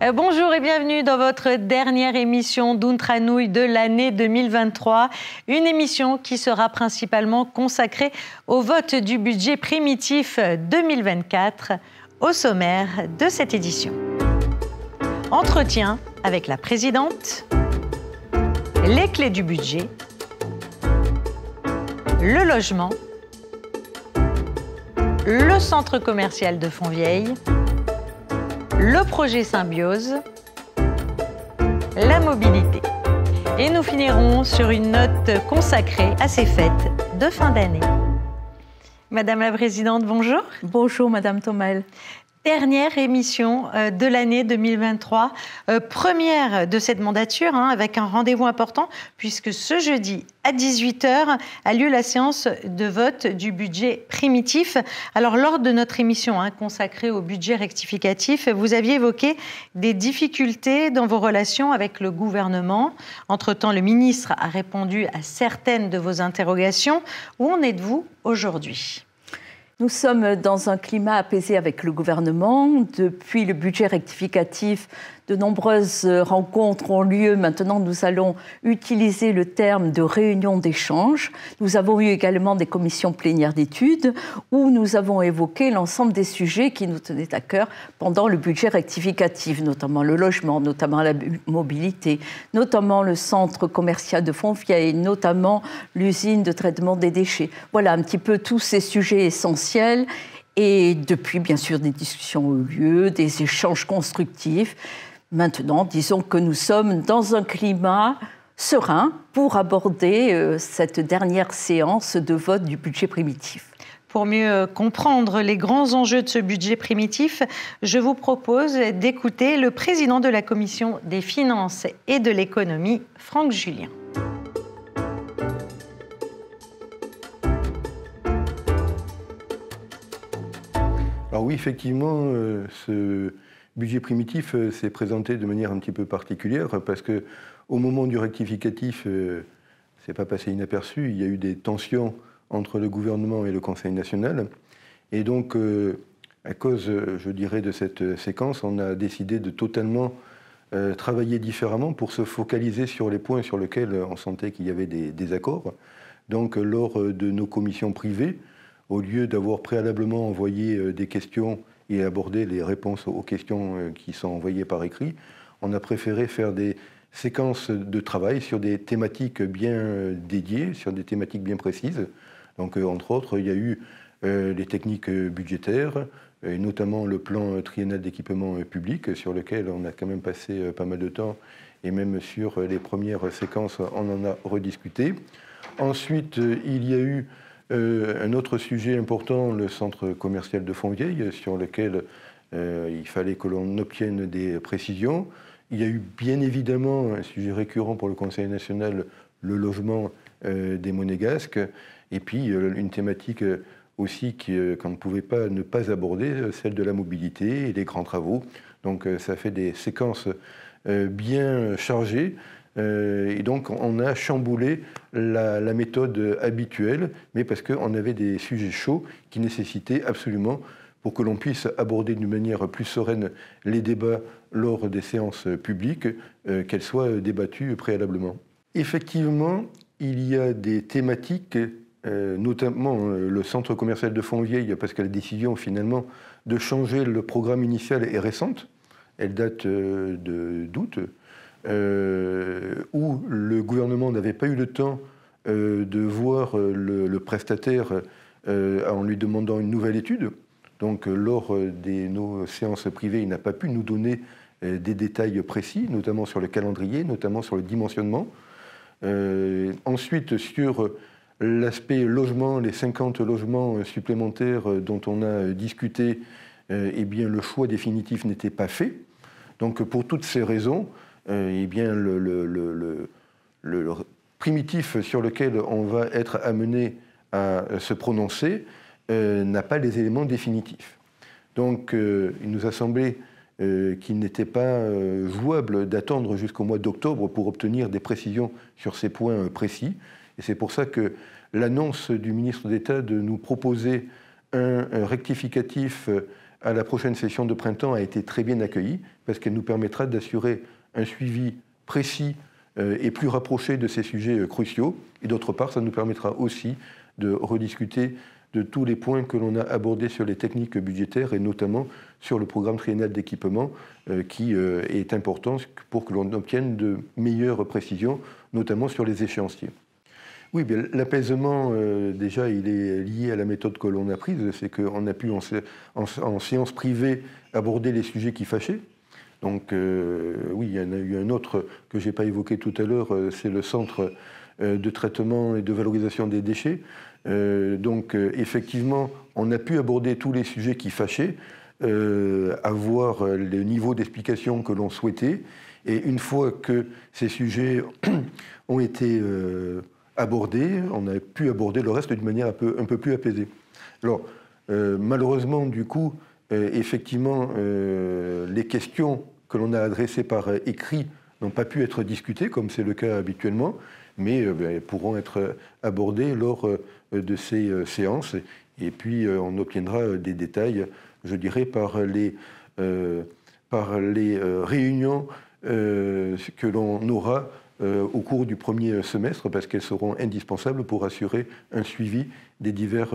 Bonjour et bienvenue dans votre dernière émission d'Ountra-Nouille de l'année 2023. Une émission qui sera principalement consacrée au vote du budget primitif 2024, au sommaire de cette édition. Entretien avec la présidente, les clés du budget, le logement, le centre commercial de Fontvieille, le projet Symbiose, la mobilité. Et nous finirons sur une note consacrée à ces fêtes de fin d'année. Madame la Présidente, bonjour. Bonjour Madame Thomel. Dernière émission de l'année 2023, première de cette mandature, avec un rendez-vous important, puisque ce jeudi à 18h a lieu la séance de vote du budget primitif. Alors, lors de notre émission consacrée au budget rectificatif, vous aviez évoqué des difficultés dans vos relations avec le gouvernement. Entre-temps, le ministre a répondu à certaines de vos interrogations. Où en êtes-vous aujourd'hui ? Nous sommes dans un climat apaisé avec le gouvernement. Depuis le budget rectificatif, de nombreuses rencontres ont lieu. Maintenant, nous allons utiliser le terme de réunion d'échange. Nous avons eu également des commissions plénières d'études où nous avons évoqué l'ensemble des sujets qui nous tenaient à cœur pendant le budget rectificatif, notamment le logement, notamment la mobilité, notamment le centre commercial de Fontvieille, notamment l'usine de traitement des déchets. Voilà un petit peu tous ces sujets essentiels. Et depuis, bien sûr, des discussions ont eu lieu, des échanges constructifs. Maintenant, disons que nous sommes dans un climat serein pour aborder cette dernière séance de vote du budget primitif. Pour mieux comprendre les grands enjeux de ce budget primitif, je vous propose d'écouter le président de la Commission des finances et de l'économie, Franck Julien. Alors oui, effectivement, ce budget primitif s'est présenté de manière un petit peu particulière parce qu'au moment du rectificatif, c'est pas passé inaperçu, il y a eu des tensions entre le gouvernement et le Conseil national. Et donc, à cause, je dirais, de cette séquence, on a décidé de totalement travailler différemment pour se focaliser sur les points sur lesquels on sentait qu'il y avait des désaccords. Donc, lors de nos commissions privées, au lieu d'avoir préalablement envoyé des questions et aborder les réponses aux questions qui sont envoyées par écrit, on a préféré faire des séquences de travail sur des thématiques bien dédiées, sur des thématiques bien précises. Donc, entre autres, il y a eu les techniques budgétaires, et notamment le plan triennal d'équipement public, sur lequel on a quand même passé pas mal de temps, et même sur les premières séquences, on en a rediscuté. Ensuite, il y a eu un autre sujet important, le centre commercial de Fontvieille, sur lequel il fallait que l'on obtienne des précisions. Il y a eu bien évidemment un sujet récurrent pour le Conseil national, le logement des Monégasques, et puis une thématique aussi qu'on ne pouvait pas ne pas aborder, celle de la mobilité et des grands travaux. Donc ça fait des séquences bien chargées. Et donc, on a chamboulé la méthode habituelle, mais parce qu'on avait des sujets chauds qui nécessitaient absolument, pour que l'on puisse aborder d'une manière plus sereine les débats lors des séances publiques, qu'elles soient débattues préalablement. Effectivement, il y a des thématiques, notamment le centre commercial de Fontvieille, parce que la décision finalement de changer le programme initial est récente, elle date d'août. Où le gouvernement n'avait pas eu le temps de voir le prestataire en lui demandant une nouvelle étude. Donc, lors de nos séances privées, il n'a pas pu nous donner des détails précis, notamment sur le calendrier, notamment sur le dimensionnement. Ensuite, sur l'aspect logement, les 50 logements supplémentaires dont on a discuté, eh bien, le choix définitif n'était pas fait. Donc, pour toutes ces raisons, eh bien, le primitif sur lequel on va être amené à se prononcer n'a pas les éléments définitifs. Donc, il nous a semblé qu'il n'était pas jouable d'attendre jusqu'au mois d'octobre pour obtenir des précisions sur ces points précis. Et c'est pour ça que l'annonce du ministre d'État de nous proposer un rectificatif à la prochaine session de printemps a été très bien accueillie parce qu'elle nous permettra d'assurer un suivi précis et plus rapproché de ces sujets cruciaux. Et d'autre part, ça nous permettra aussi de rediscuter de tous les points que l'on a abordés sur les techniques budgétaires et notamment sur le programme triennal d'équipement qui est important pour que l'on obtienne de meilleures précisions, notamment sur les échéanciers. Oui, bien, l'apaisement, déjà, il est lié à la méthode que l'on a prise. C'est qu'on a pu, en séance privée, aborder les sujets qui fâchaient. Donc, oui, il y en a eu un autre que je n'ai pas évoqué tout à l'heure, c'est le centre de traitement et de valorisation des déchets. Donc, effectivement, on a pu aborder tous les sujets qui fâchaient, avoir le niveau d'explication que l'on souhaitait. Et une fois que ces sujets ont été abordés, on a pu aborder le reste d'une manière un peu plus apaisée. Alors, malheureusement, du coup, effectivement, les questions que l'on a adressées par écrit n'ont pas pu être discutées, comme c'est le cas habituellement, mais pourront être abordées lors de ces séances. Et puis, on obtiendra des détails, je dirais, par les réunions que l'on aura au cours du premier semestre, parce qu'elles seront indispensables pour assurer un suivi des divers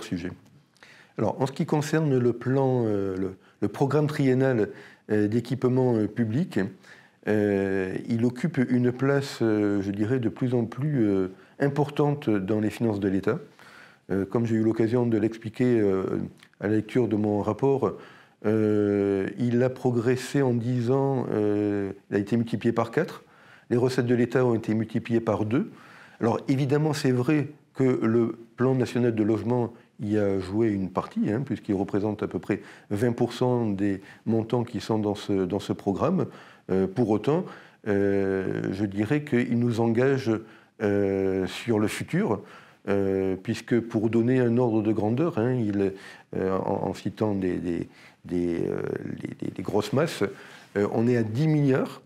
sujets. Alors, en ce qui concerne le programme triennal d'équipement public, il occupe une place, je dirais, de plus en plus importante dans les finances de l'État. Comme j'ai eu l'occasion de l'expliquer à la lecture de mon rapport, il a progressé en 10 ans, il a été multiplié par 4. Les recettes de l'État ont été multipliées par 2. Alors évidemment, c'est vrai que le plan national de logement y a joué une partie, puisqu'il représente à peu près 20% des montants qui sont dans ce programme. Pour autant, je dirais qu'il nous engage sur le futur, puisque pour donner un ordre de grandeur, en citant des grosses masses, on est à 10 milliards.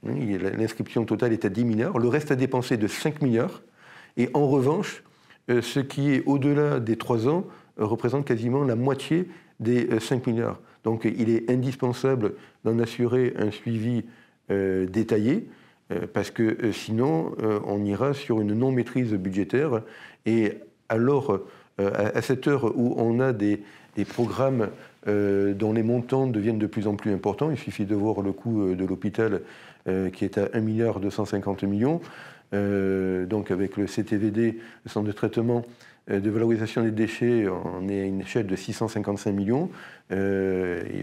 L'inscription totale est à 10 milliards. Le reste à dépenser de 5 milliards. Et en revanche, ce qui est au-delà des 3 ans représente quasiment la moitié des 5 milliards. Donc il est indispensable d'en assurer un suivi détaillé, parce que sinon on ira sur une non-maîtrise budgétaire. Et alors, à cette heure où on a des programmes dont les montants deviennent de plus en plus importants, il suffit de voir le coût de l'hôpital qui est à 1,250 milliard. Donc avec le CTVD, le centre de traitement de valorisation des déchets, on est à une échelle de 655 millions. Et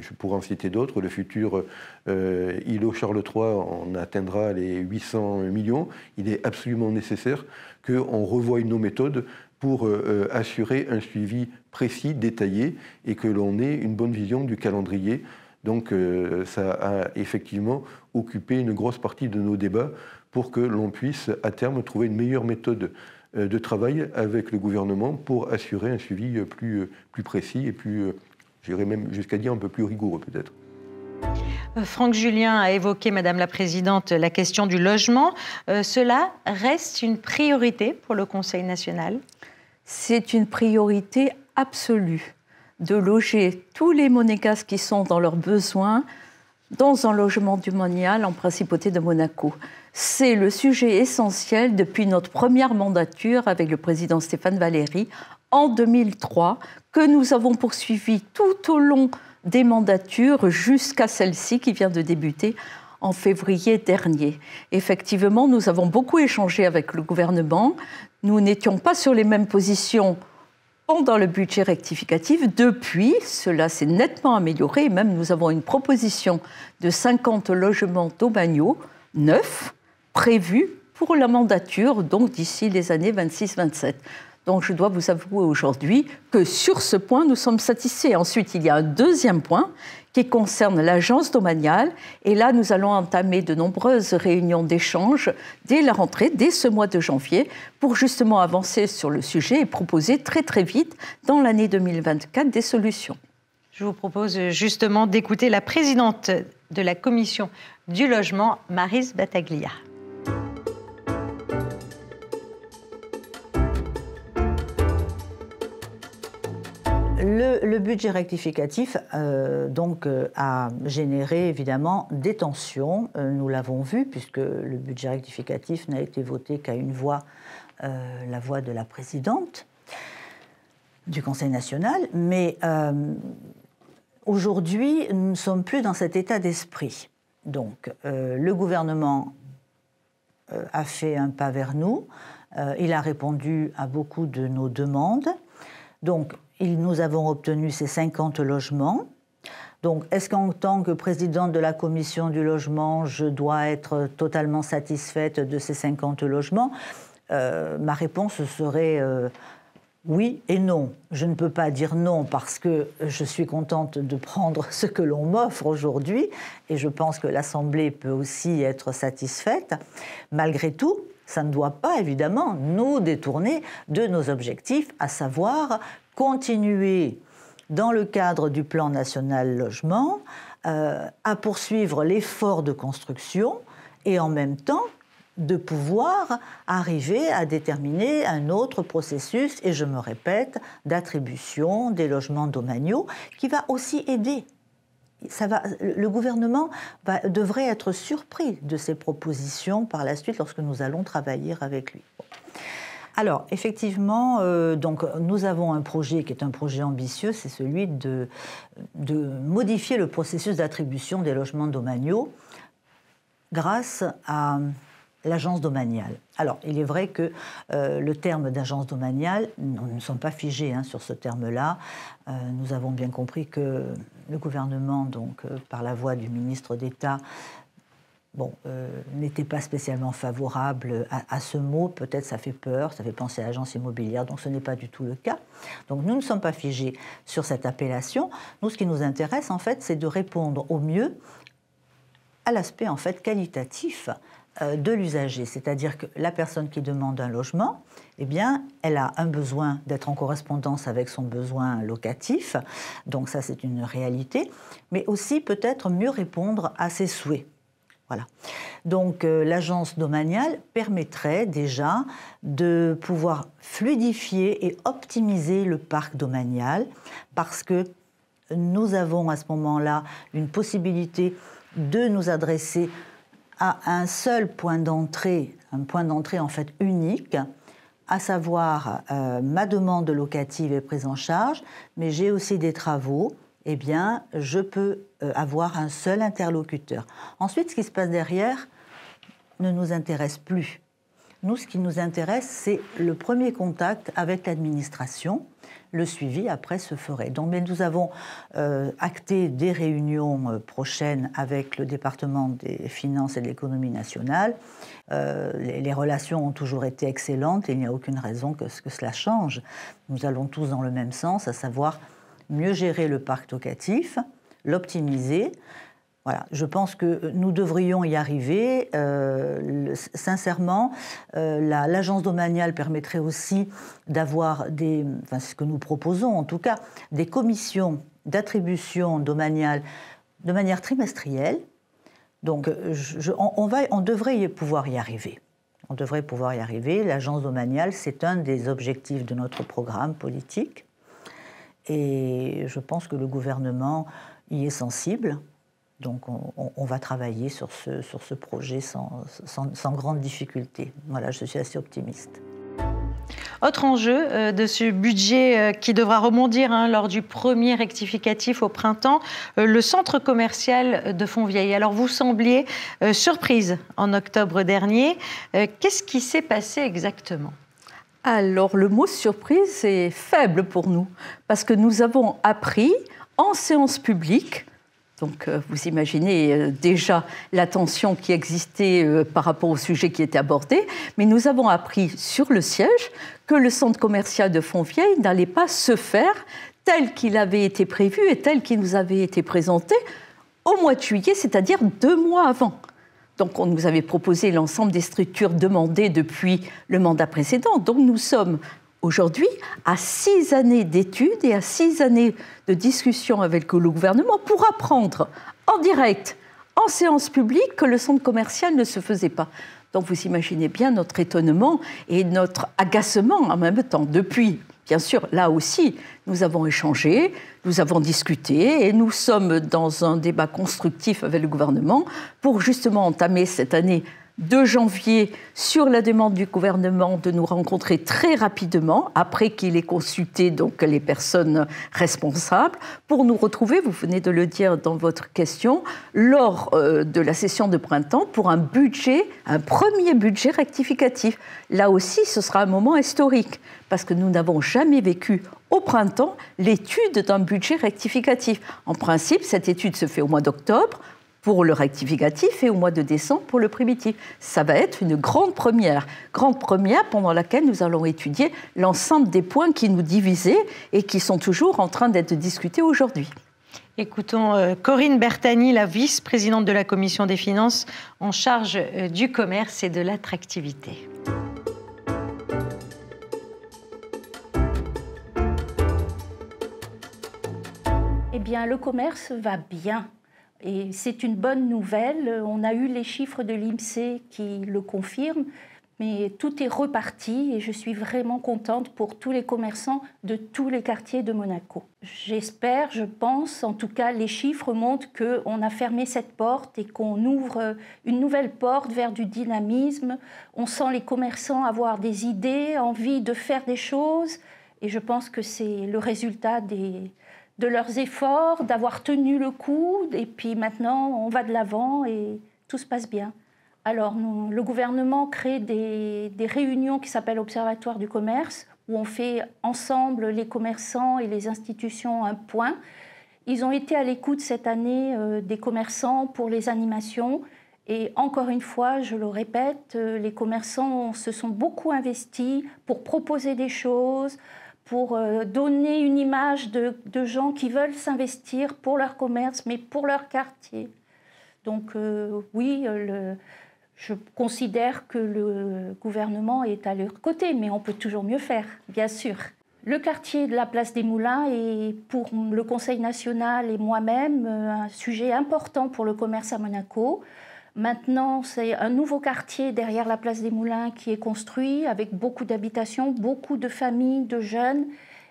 je pourrais en citer d'autres. Le futur îlot Charles III, on atteindra les 800 millions. Il est absolument nécessaire qu'on revoie nos méthodes pour assurer un suivi précis, détaillé, et que l'on ait une bonne vision du calendrier. Donc ça a effectivement occupé une grosse partie de nos débats pour que l'on puisse à terme trouver une meilleure méthode de travail avec le gouvernement pour assurer un suivi plus précis et plus, j'irais même jusqu'à dire un peu plus rigoureux peut-être. Franck Julien a évoqué, Madame la Présidente, la question du logement. Cela reste une priorité pour le Conseil national ? C'est une priorité absolue de loger tous les monégasques qui sont dans leurs besoins dans un logement domanial en principauté de Monaco. C'est le sujet essentiel depuis notre première mandature avec le président Stéphane Valéry en 2003, que nous avons poursuivi tout au long des mandatures jusqu'à celle-ci qui vient de débuter en février dernier. Effectivement, nous avons beaucoup échangé avec le gouvernement. Nous n'étions pas sur les mêmes positions pendant le budget rectificatif. Depuis, cela s'est nettement amélioré. Et même, nous avons une proposition de 50 logements domaniaux neufs prévus pour la mandature, donc d'ici les années 26-27. Donc, je dois vous avouer aujourd'hui que sur ce point, nous sommes satisfaits. Ensuite, il y a un deuxième point qui concerne l'agence domaniale. Et là, nous allons entamer de nombreuses réunions d'échange dès la rentrée, dès ce mois de janvier, pour justement avancer sur le sujet et proposer très, très vite, dans l'année 2024, des solutions. Je vous propose justement d'écouter la présidente de la commission du logement, Maryse Battaglia. Le budget rectificatif a généré évidemment des tensions. Nous l'avons vu puisque le budget rectificatif n'a été voté qu'à une voix, la voix de la présidente du Conseil national. Mais aujourd'hui, nous ne sommes plus dans cet état d'esprit. Donc, le gouvernement a fait un pas vers nous. Il a répondu à beaucoup de nos demandes. Donc, nous avons obtenu ces 50 logements. Donc, est-ce qu'en tant que présidente de la commission du logement, je dois être totalement satisfaite de ces 50 logements? Ma réponse serait oui et non. Je ne peux pas dire non parce que je suis contente de prendre ce que l'on m'offre aujourd'hui et je pense que l'Assemblée peut aussi être satisfaite. Malgré tout, ça ne doit pas, évidemment, nous détourner de nos objectifs, à savoir continuer, dans le cadre du plan national logement, à poursuivre l'effort de construction et en même temps de pouvoir arriver à déterminer un autre processus, et je me répète, d'attribution des logements domaniaux, qui va aussi aider. Le gouvernement devrait être surpris de ces propositions par la suite lorsque nous allons travailler avec lui. Alors, effectivement, donc, nous avons un projet qui est un projet ambitieux, c'est celui de modifier le processus d'attribution des logements domaniaux grâce à l'agence domaniale. Alors, il est vrai que le terme d'agence domaniale, nous ne sommes pas figés sur ce terme-là. Nous avons bien compris que le gouvernement, donc, par la voix du ministre d'État, n'était pas spécialement favorable à ce mot. Peut-être ça fait peur, ça fait penser à agence immobilière, donc ce n'est pas du tout le cas. Donc nous ne sommes pas figés sur cette appellation. Nous, ce qui nous intéresse, en fait, c'est de répondre au mieux à l'aspect, en fait, qualitatif de l'usager, c'est-à-dire que la personne qui demande un logement, eh bien, elle a un besoin d'être en correspondance avec son besoin locatif, donc ça c'est une réalité, mais aussi peut-être mieux répondre à ses souhaits. Voilà. Donc l'agence domaniale permettrait déjà de pouvoir fluidifier et optimiser le parc domanial parce que nous avons à ce moment-là une possibilité de nous adresser à un seul point d'entrée, un point d'entrée en fait unique, à savoir ma demande locative est prise en charge, mais j'ai aussi des travaux, eh bien, je peux avoir un seul interlocuteur. Ensuite, ce qui se passe derrière ne nous intéresse plus. Nous, ce qui nous intéresse, c'est le premier contact avec l'administration. Le suivi, après, se ferait. Donc, mais nous avons acté des réunions prochaines avec le département des finances et de l'économie nationale. Les relations ont toujours été excellentes et il n'y a aucune raison que cela change. Nous allons tous dans le même sens, à savoir mieux gérer le parc locatif, l'optimiser. Voilà, je pense que nous devrions y arriver. Sincèrement, l'agence domaniale permettrait aussi d'avoir c'est ce que nous proposons en tout cas, des commissions d'attribution domaniale de manière trimestrielle. Donc, on devrait pouvoir y arriver. On devrait pouvoir y arriver. L'agence domaniale, c'est un des objectifs de notre programme politique. Et je pense que le gouvernement y est sensible. Donc on va travailler sur ce projet sans grande difficulté. Voilà, je suis assez optimiste. Autre enjeu de ce budget qui devra rebondir lors du premier rectificatif au printemps, le centre commercial de Fontvieille. Alors vous sembliez surprise en octobre dernier. Qu'est-ce qui s'est passé exactement ? Alors le mot surprise est faible pour nous, parce que nous avons appris en séance publique. Donc, vous imaginez déjà la tension qui existait par rapport au sujet qui était abordé. Mais nous avons appris sur le siège que le centre commercial de Fontvieille n'allait pas se faire tel qu'il avait été prévu et tel qu'il nous avait été présenté au mois de juillet, c'est-à-dire 2 mois avant. Donc, on nous avait proposé l'ensemble des structures demandées depuis le mandat précédent. Donc, nous sommes aujourd'hui à 6 années d'études et à 6 années de discussions avec le gouvernement pour apprendre en direct, en séance publique, que le centre commercial ne se faisait pas. Donc vous imaginez bien notre étonnement et notre agacement en même temps. Depuis Bien sûr, là aussi, nous avons échangé, nous avons discuté et nous sommes dans un débat constructif avec le gouvernement pour justement entamer cette année de janvier sur la demande du gouvernement de nous rencontrer très rapidement, après qu'il ait consulté donc les personnes responsables, pour nous retrouver, vous venez de le dire dans votre question, lors de la session de printemps pour un premier budget rectificatif. Là aussi, ce sera un moment historique, parce que nous n'avons jamais vécu au printemps l'étude d'un budget rectificatif. En principe, cette étude se fait au mois d'octobre, pour le rectificatif et au mois de décembre pour le primitif. Ça va être une grande première pendant laquelle nous allons étudier l'ensemble des points qui nous divisaient et qui sont toujours en train d'être discutés aujourd'hui. Écoutons Corinne Bertani, la vice-présidente de la Commission des finances en charge du commerce et de l'attractivité. Eh bien, le commerce va bien. Et c'est une bonne nouvelle. On a eu les chiffres de l'INSEE qui le confirment, mais tout est reparti et je suis vraiment contente pour tous les commerçants de tous les quartiers de Monaco. J'espère, je pense, en tout cas, les chiffres montrent qu'on a fermé cette porte et qu'on ouvre une nouvelle porte vers du dynamisme. On sent les commerçants avoir des idées, envie de faire des choses et je pense que c'est le résultat de leurs efforts, d'avoir tenu le coup, et puis maintenant on va de l'avant et tout se passe bien. Alors le gouvernement crée des réunions qui s'appellent Observatoire du commerce, où on fait ensemble, les commerçants et les institutions, un point. Ils ont été à l'écoute cette année des commerçants pour les animations, et encore une fois, je le répète, les commerçants se sont beaucoup investis pour proposer des choses, pour donner une image de gens qui veulent s'investir pour leur commerce, mais pour leur quartier. Donc oui, je considère que le gouvernement est à leur côté, mais on peut toujours mieux faire, bien sûr. Le quartier de la Place des Moulins est pour le Conseil national et moi-même un sujet important pour le commerce à Monaco. Maintenant, c'est un nouveau quartier derrière la Place des Moulins qui est construit avec beaucoup d'habitations, beaucoup de familles, de jeunes.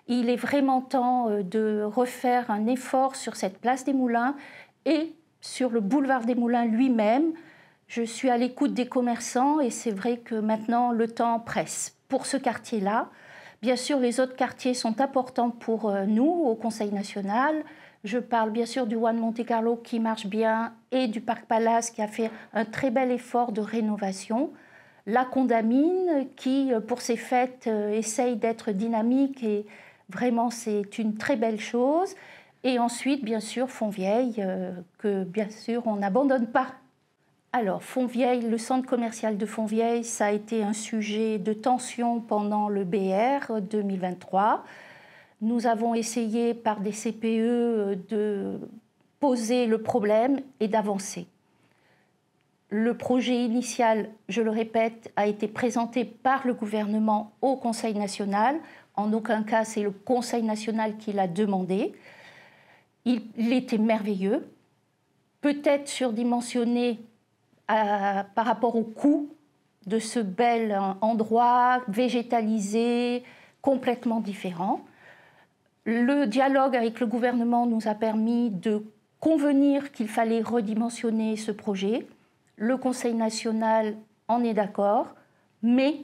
Il est vraiment temps de refaire un effort sur cette Place des Moulins et sur le boulevard des Moulins lui-même. Je suis à l'écoute des commerçants et c'est vrai que maintenant le temps presse pour ce quartier-là. Bien sûr, les autres quartiers sont importants pour nous au Conseil national. Je parle bien sûr du One Monte Carlo qui marche bien et du Parc Palace qui a fait un très bel effort de rénovation. La Condamine qui, pour ses fêtes, essaye d'être dynamique et vraiment c'est une très belle chose. Et ensuite, bien sûr, Fontvieille, que bien sûr on n'abandonne pas. Alors, Fontvieille, le centre commercial de Fontvieille, ça a été un sujet de tension pendant le BR 2023. Nous avons essayé par des CPE de poser le problème et d'avancer. Le projet initial, je le répète, a été présenté par le gouvernement au Conseil national. En aucun cas, c'est le Conseil national qui l'a demandé. Il était merveilleux, peut-être surdimensionné par rapport au coût de ce bel endroit végétalisé, complètement différent. Le dialogue avec le gouvernement nous a permis de convenir qu'il fallait redimensionner ce projet. Le Conseil national en est d'accord, mais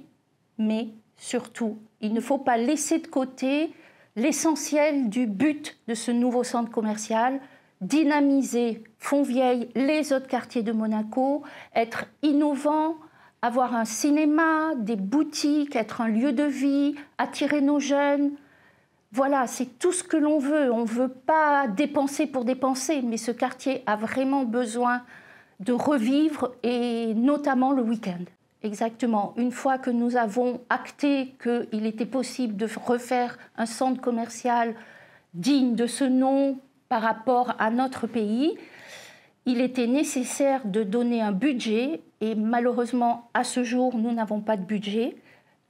surtout, il ne faut pas laisser de côté l'essentiel du but de ce nouveau centre commercial, dynamiser Fontvieille, les autres quartiers de Monaco, être innovant, avoir un cinéma, des boutiques, être un lieu de vie, attirer nos jeunes. Voilà, c'est tout ce que l'on veut. On ne veut pas dépenser pour dépenser, mais ce quartier a vraiment besoin de revivre, et notamment le week-end. Exactement. Une fois que nous avons acté qu'il était possible de refaire un centre commercial digne de ce nom par rapport à notre pays, il était nécessaire de donner un budget et malheureusement, à ce jour, nous n'avons pas de budget.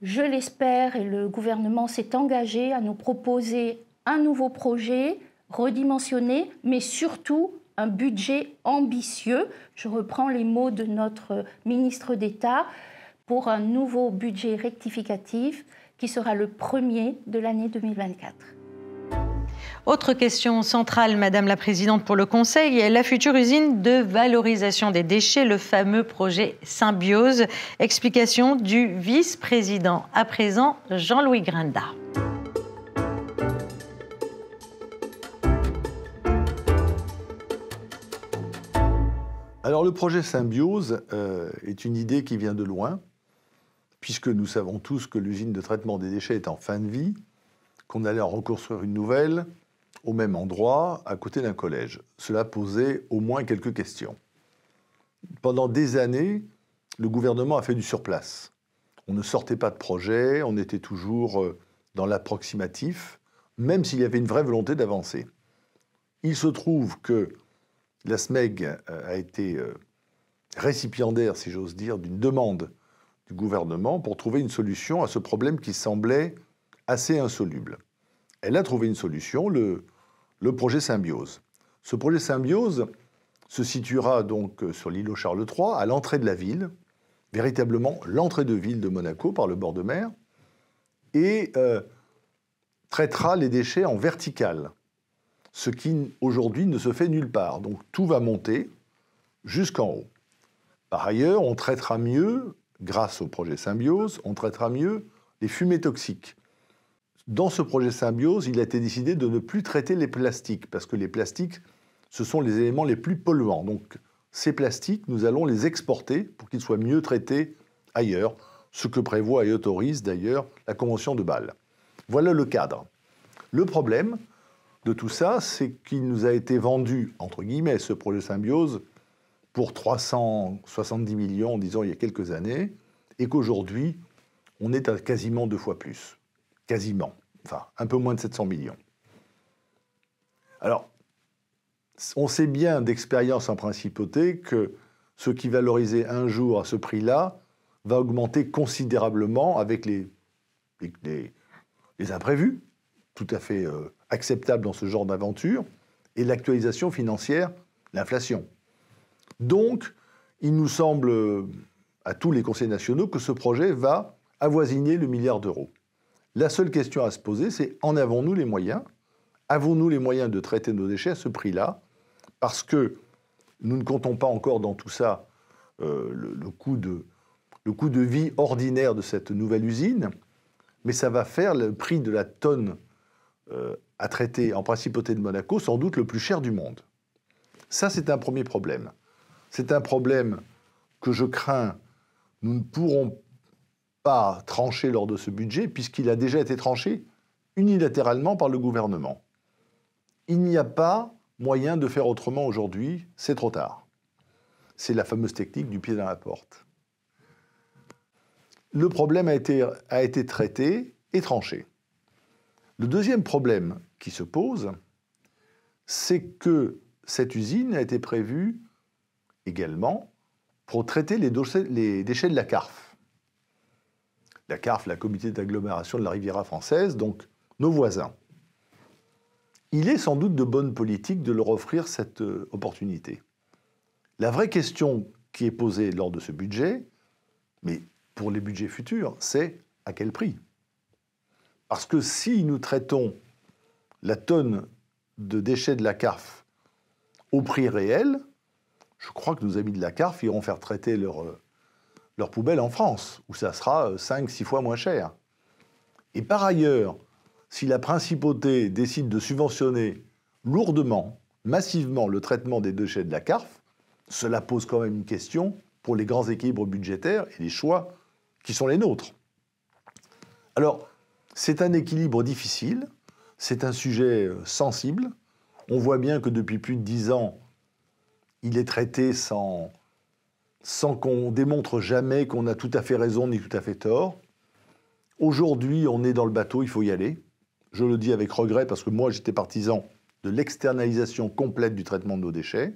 Je l'espère et le gouvernement s'est engagé à nous proposer un nouveau projet redimensionné, mais surtout un budget ambitieux. Je reprends les mots de notre ministre d'État pour un nouveau budget rectificatif qui sera le premier de l'année 2024. Autre question centrale, Madame la Présidente, pour le Conseil, est la future usine de valorisation des déchets, le fameux projet Symbiose. Explication du vice-président, à présent, Jean-Louis Grinda. Alors le projet Symbiose est une idée qui vient de loin, puisque nous savons tous que l'usine de traitement des déchets est en fin de vie, qu'on allait en reconstruire une nouvelle, au même endroit, à côté d'un collège. Cela posait au moins quelques questions. Pendant des années, le gouvernement a fait du surplace. On ne sortait pas de projet, on était toujours dans l'approximatif, même s'il y avait une vraie volonté d'avancer. Il se trouve que la SMEG a été récipiendaire, si j'ose dire, d'une demande du gouvernement pour trouver une solution à ce problème qui semblait assez insoluble. Elle a trouvé une solution, le projet Symbiose. Ce projet Symbiose se situera donc sur l'îlot Charles III, à l'entrée de la ville, véritablement l'entrée de ville de Monaco par le bord de mer, et traitera les déchets en vertical, ce qui aujourd'hui ne se fait nulle part. Donc tout va monter jusqu'en haut. Par ailleurs, on traitera mieux, grâce au projet Symbiose, on traitera mieux les fumées toxiques. Dans ce projet Symbiose, il a été décidé de ne plus traiter les plastiques, parce que les plastiques, ce sont les éléments les plus polluants. Donc ces plastiques, nous allons les exporter pour qu'ils soient mieux traités ailleurs, ce que prévoit et autorise d'ailleurs la Convention de Bâle. Voilà le cadre. Le problème de tout ça, c'est qu'il nous a été vendu, entre guillemets, ce projet Symbiose, pour 370 millions, disons, il y a quelques années, et qu'aujourd'hui, on est à quasiment 2 fois plus. Quasiment. Enfin, un peu moins de 700 millions. Alors, on sait bien d'expérience en principauté que ce qui valorisait un jour à ce prix-là va augmenter considérablement avec les imprévus, tout à fait acceptables dans ce genre d'aventure, et l'actualisation financière, l'inflation. Donc, il nous semble, à tous les conseils nationaux, que ce projet va avoisiner le milliard d'euros. La seule question à se poser, c'est en avons-nous les moyens ? Avons-nous les moyens de traiter nos déchets à ce prix-là ? Parce que nous ne comptons pas encore dans tout ça le coût de vie ordinaire de cette nouvelle usine, mais ça va faire le prix de la tonne à traiter en principauté de Monaco sans doute le plus cher du monde. Ça, c'est un premier problème. C'est un problème que je crains, nous ne pourrons pas trancher lors de ce budget, puisqu'il a déjà été tranché unilatéralement par le gouvernement. Il n'y a pas moyen de faire autrement aujourd'hui, c'est trop tard. C'est la fameuse technique du pied dans la porte. Le problème a été traité et tranché. Le deuxième problème qui se pose, c'est que cette usine a été prévue également pour traiter les déchets de la CARF. La CARF, la Comité d'agglomération de la Riviera française, donc nos voisins. Il est sans doute de bonne politique de leur offrir cette opportunité. La vraie question qui est posée lors de ce budget, mais pour les budgets futurs, c'est à quel prix ? Parce que si nous traitons la tonne de déchets de la CARF au prix réel, je crois que nos amis de la CARF iront faire traiter leurs poubelles en France, où ça sera 5-6 fois moins cher. Et par ailleurs, si la principauté décide de subventionner lourdement, massivement le traitement des déchets de la CARF, cela pose quand même une question pour les grands équilibres budgétaires et les choix qui sont les nôtres. Alors, c'est un équilibre difficile, c'est un sujet sensible. On voit bien que depuis plus de 10 ans, il est traité sans qu'on démontre jamais qu'on a tout à fait raison ni tout à fait tort. Aujourd'hui, on est dans le bateau, il faut y aller. Je le dis avec regret parce que moi, j'étais partisan de l'externalisation complète du traitement de nos déchets.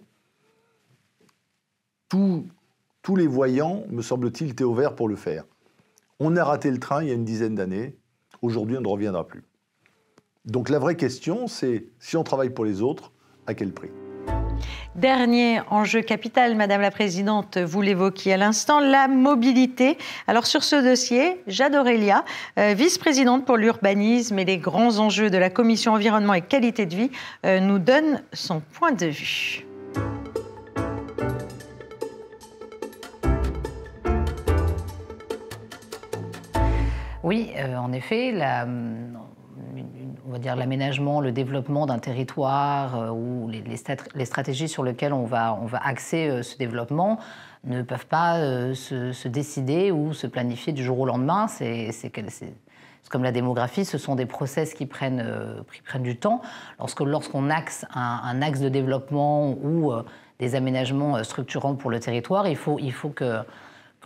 Tous les voyants, me semble-t-il, étaient au vert pour le faire. On a raté le train il y a une dizaine d'années. Aujourd'hui, on ne reviendra plus. Donc la vraie question, c'est si on travaille pour les autres, à quel prix ? Dernier enjeu capital, Madame la Présidente, vous l'évoquiez à l'instant, la mobilité. Alors sur ce dossier, Jade Aurélia, vice-présidente pour l'urbanisme et les grands enjeux de la Commission environnement et qualité de vie, nous donne son point de vue. Oui, en effet, on va dire l'aménagement, le développement d'un territoire ou les stratégies sur lesquelles on va axer ce développement ne peuvent pas se décider ou se planifier du jour au lendemain. C'est comme la démographie, ce sont des process qui prennent du temps. Lorsqu'on axe un axe de développement ou des aménagements structurants pour le territoire, il faut que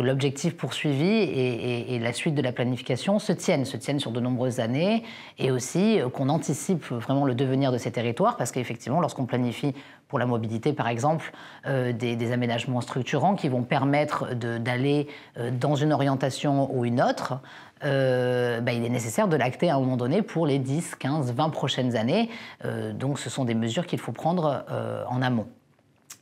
l'objectif poursuivi et la suite de la planification se tiennent sur de nombreuses années, et aussi qu'on anticipe vraiment le devenir de ces territoires, parce qu'effectivement, lorsqu'on planifie pour la mobilité, par exemple, des aménagements structurants qui vont permettre d'aller dans une orientation ou une autre, il est nécessaire de l'acter à un moment donné pour les 10, 15, 20 prochaines années. Donc ce sont des mesures qu'il faut prendre en amont.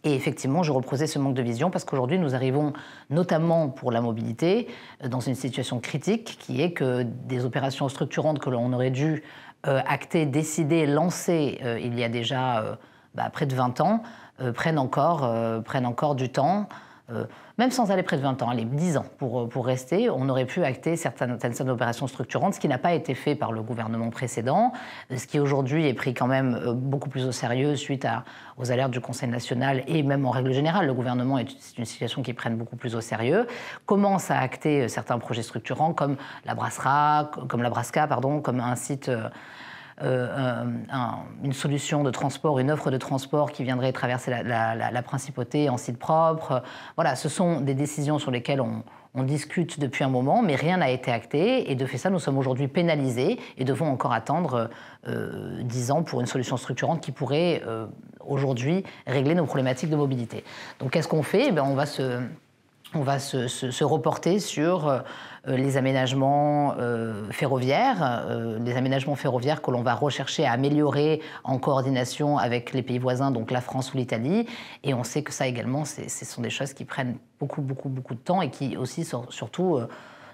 Et effectivement, je reproduisais ce manque de vision parce qu'aujourd'hui, nous arrivons, notamment pour la mobilité, dans une situation critique qui est que des opérations structurantes que l'on aurait dû acter, décider, lancer il y a déjà près de 20 ans, prennent encore du temps. Même sans aller près de 20 ans, allez, 10 ans pour rester, on aurait pu acter certaines opérations structurantes, ce qui n'a pas été fait par le gouvernement précédent, ce qui aujourd'hui est pris quand même beaucoup plus au sérieux suite aux alertes du Conseil national et même en règle générale. Le gouvernement c'est une situation qui prenne beaucoup plus au sérieux, commence à acter certains projets structurants comme la Brasca, comme un site... une solution de transport, une offre de transport qui viendrait traverser la principauté en site propre. Voilà, ce sont des décisions sur lesquelles on discute depuis un moment, mais rien n'a été acté. Et de fait ça, nous sommes aujourd'hui pénalisés et devons encore attendre 10 ans pour une solution structurante qui pourrait aujourd'hui régler nos problématiques de mobilité. Donc qu'est-ce qu'on fait ? On va se reporter sur les aménagements ferroviaires, que l'on va rechercher à améliorer en coordination avec les pays voisins, donc la France ou l'Italie. Et on sait que ça également, ce sont des choses qui prennent beaucoup de temps et qui aussi, surtout,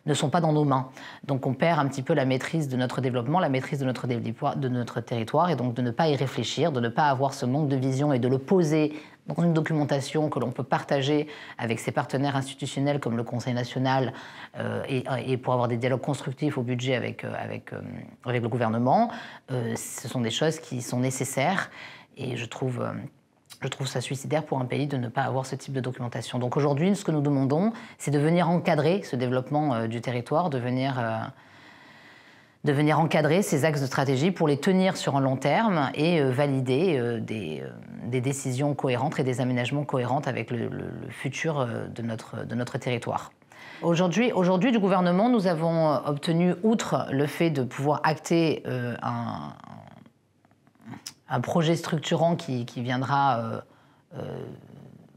ne sont pas dans nos mains. Donc on perd un petit peu la maîtrise de notre développement, la maîtrise de notre territoire, et donc de ne pas y réfléchir, de ne pas avoir ce manque de vision et de le poser dans une documentation que l'on peut partager avec ses partenaires institutionnels comme le Conseil national et pour avoir des dialogues constructifs au budget avec le gouvernement. Ce sont des choses qui sont nécessaires et je trouve ça suicidaire pour un pays de ne pas avoir ce type de documentation. Donc aujourd'hui, ce que nous demandons, c'est de venir encadrer ce développement du territoire, de venir encadrer ces axes de stratégie pour les tenir sur un long terme et valider des décisions cohérentes et des aménagements cohérents avec le futur de notre territoire. Aujourd'hui, du gouvernement, nous avons obtenu, outre le fait de pouvoir acter un projet structurant qui viendra,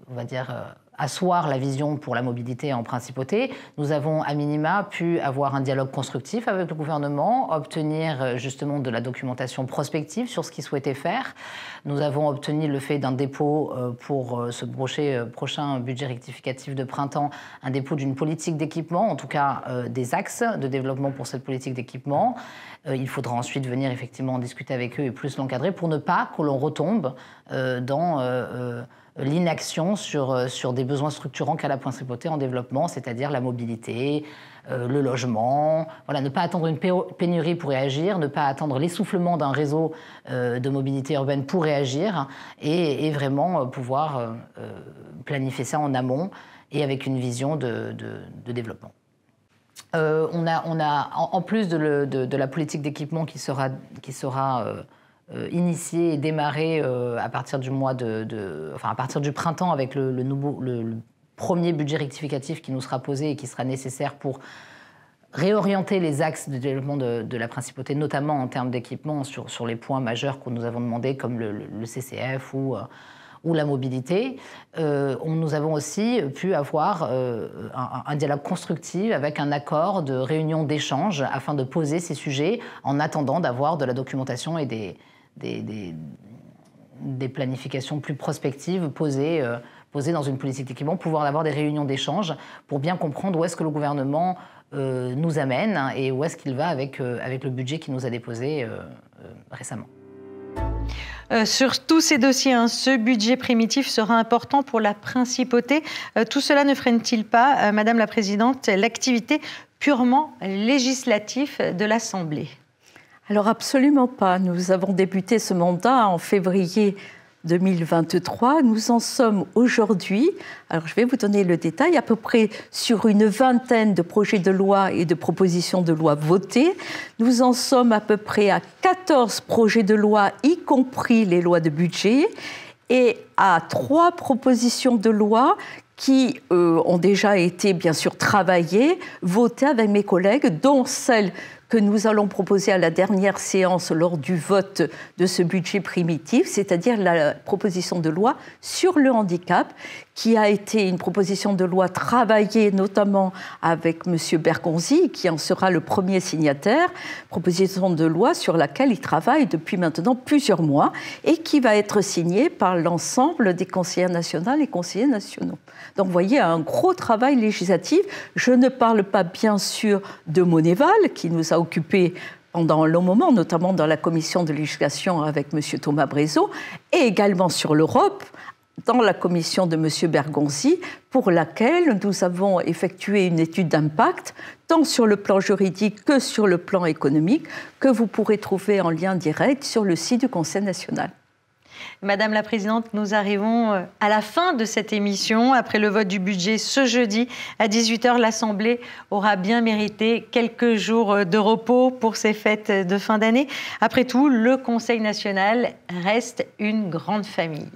on va dire, asseoir la vision pour la mobilité en principauté, nous avons à minima pu avoir un dialogue constructif avec le gouvernement, obtenir justement de la documentation prospective sur ce qu'il souhaitait faire. Nous avons obtenu le fait d'un dépôt pour ce prochain budget rectificatif de printemps, un dépôt d'une politique d'équipement, en tout cas des axes de développement pour cette politique d'équipement. Il faudra ensuite venir effectivement en discuter avec eux et plus l'encadrer pour ne pas que l'on retombe dans l'inaction sur des besoins structurants qu'a la principauté en développement, c'est-à-dire la mobilité, le logement. Voilà, ne pas attendre une pénurie pour réagir, ne pas attendre l'essoufflement d'un réseau de mobilité urbaine pour réagir et vraiment pouvoir planifier ça en amont et avec une vision de développement. On a en plus de la politique d'équipement qui sera initiée et démarrée à partir du à partir du printemps avec le premier budget rectificatif qui nous sera posé et qui sera nécessaire pour réorienter les axes de développement de la principauté, notamment en termes d'équipement sur les points majeurs que nous avons demandés, comme le CCF ou la mobilité. Nous avons aussi pu avoir un dialogue constructif avec un accord de réunion d'échange afin de poser ces sujets en attendant d'avoir de la documentation et des planifications plus prospectives posées dans une politique d'équipement, pouvoir avoir des réunions d'échange pour bien comprendre où est-ce que le gouvernement nous amène et où est-ce qu'il va avec le budget qu'il nous a déposé récemment. Sur tous ces dossiers, ce budget primitif sera important pour la principauté. Tout cela ne freine-t-il pas, Madame la Présidente, l'activité purement législative de l'Assemblée? Alors absolument pas. Nous avons débuté ce mandat en février 2023. Nous en sommes aujourd'hui, alors je vais vous donner le détail, à peu près sur une vingtaine de projets de loi et de propositions de loi votées. Nous en sommes à peu près à 14 projets de loi, y compris les lois de budget, et à 3 propositions de loi qui ont déjà été bien sûr travaillées, votées avec mes collègues, dont celle que nous allons proposer à la dernière séance lors du vote de ce budget primitif, c'est-à-dire la proposition de loi sur le handicap, qui a été une proposition de loi travaillée notamment avec M. Bergonzi, qui en sera le premier signataire, proposition de loi sur laquelle il travaille depuis maintenant plusieurs mois et qui va être signée par l'ensemble des conseillères nationales et conseillers nationaux. Donc vous voyez, un gros travail législatif. Je ne parle pas bien sûr de Monéval, qui nous a occupés pendant un long moment, notamment dans la commission de législation avec M. Thomas Brézot, et également sur l'Europe, dans la commission de M. Bergonzi, pour laquelle nous avons effectué une étude d'impact, tant sur le plan juridique que sur le plan économique, que vous pourrez trouver en lien direct sur le site du Conseil national. Madame la Présidente, nous arrivons à la fin de cette émission. Après le vote du budget ce jeudi à 18h, l'Assemblée aura bien mérité quelques jours de repos pour ces fêtes de fin d'année. Après tout, le Conseil national reste une grande famille.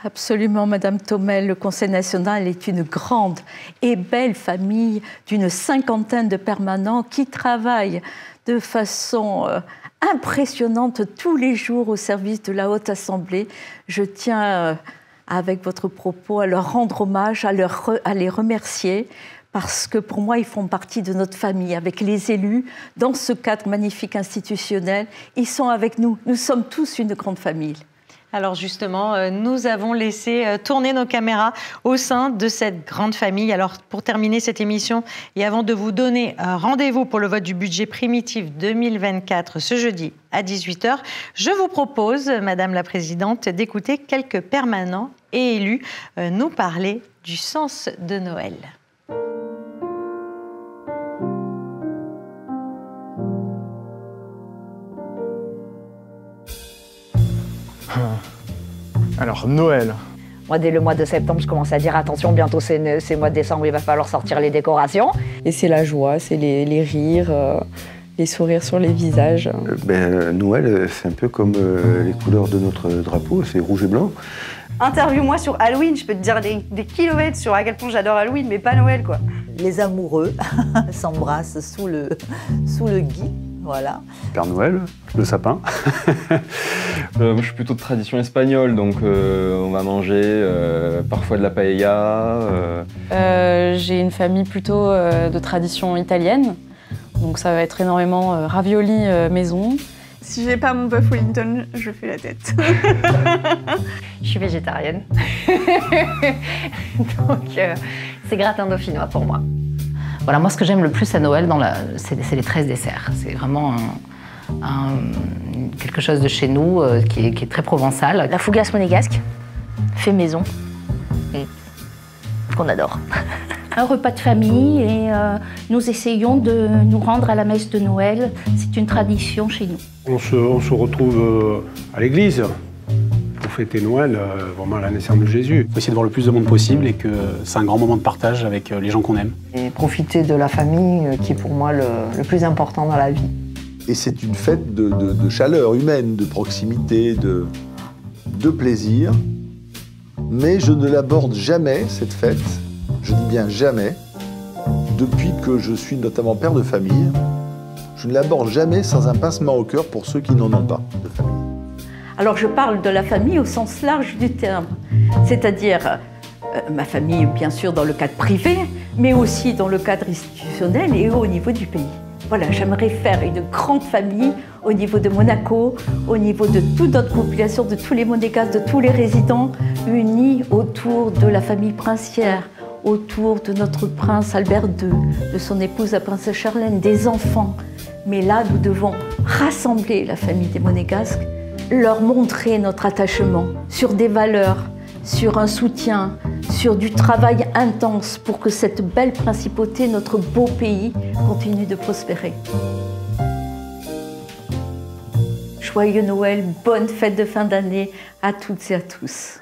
Absolument, Madame Thomel. Le Conseil national est une grande et belle famille d'une 50aine de permanents qui travaillent de façon impressionnante tous les jours au service de la Haute Assemblée. Je tiens, avec votre propos, à leur rendre hommage, à les remercier, parce que pour moi, ils font partie de notre famille, avec les élus, dans ce cadre magnifique institutionnel. Ils sont avec nous. Nous sommes tous une grande famille. Alors justement, nous avons laissé tourner nos caméras au sein de cette grande famille. Alors pour terminer cette émission et avant de vous donner rendez-vous pour le vote du budget primitif 2024 ce jeudi à 18h, je vous propose, Madame la Présidente, d'écouter quelques permanents et élus nous parler du sens de Noël. Alors, Noël. Moi, dès le mois de septembre, je commence à dire attention, bientôt c'est le mois de décembre, il va falloir sortir les décorations. Et c'est la joie, c'est les rires, les sourires sur les visages. Noël, c'est un peu comme les couleurs de notre drapeau, c'est rouge et blanc. Interview-moi sur Halloween, je peux te dire des kilomètres sur à quel point j'adore Halloween, mais pas Noël, quoi. Les amoureux s'embrassent sous le gui. Voilà. Père Noël, le sapin. Moi, je suis plutôt de tradition espagnole, donc on va manger parfois de la paella. J'ai une famille plutôt de tradition italienne, donc ça va être énormément ravioli maison. Si j'ai pas mon bœuf Wellington, je fais la tête. Je suis végétarienne, donc c'est gratin dauphinois pour moi. Voilà, moi, ce que j'aime le plus à Noël, c'est les 13 desserts. C'est vraiment quelque chose de chez nous qui est très provençal. La fougasse monégasque, fait maison, et qu'on adore. Un repas de famille et nous essayons de nous rendre à la messe de Noël. C'est une tradition chez nous. On se retrouve à l'église pour fêter Noël, vraiment la naissance de Jésus. Il faut essayer de voir le plus de monde possible et que c'est un grand moment de partage avec les gens qu'on aime. Et profiter de la famille qui est pour moi le plus important dans la vie. Et c'est une fête de chaleur humaine, de proximité, de plaisir. Mais je ne l'aborde jamais, cette fête, je dis bien jamais, depuis que je suis notamment père de famille, je ne l'aborde jamais sans un pincement au cœur pour ceux qui n'en ont pas de famille. Alors je parle de la famille au sens large du terme, c'est-à-dire ma famille bien sûr dans le cadre privé, mais aussi dans le cadre institutionnel et au niveau du pays. Voilà, j'aimerais faire une grande famille au niveau de Monaco, au niveau de toute notre population, de tous les Monégasques, de tous les résidents, unis autour de la famille princière, autour de notre prince Albert II, de son épouse la princesse Charlène, des enfants. Mais là, nous devons rassembler la famille des Monégasques, leur montrer notre attachement sur des valeurs, sur un soutien, sur du travail intense pour que cette belle principauté, notre beau pays, continue de prospérer. Joyeux Noël, bonne fête de fin d'année à toutes et à tous.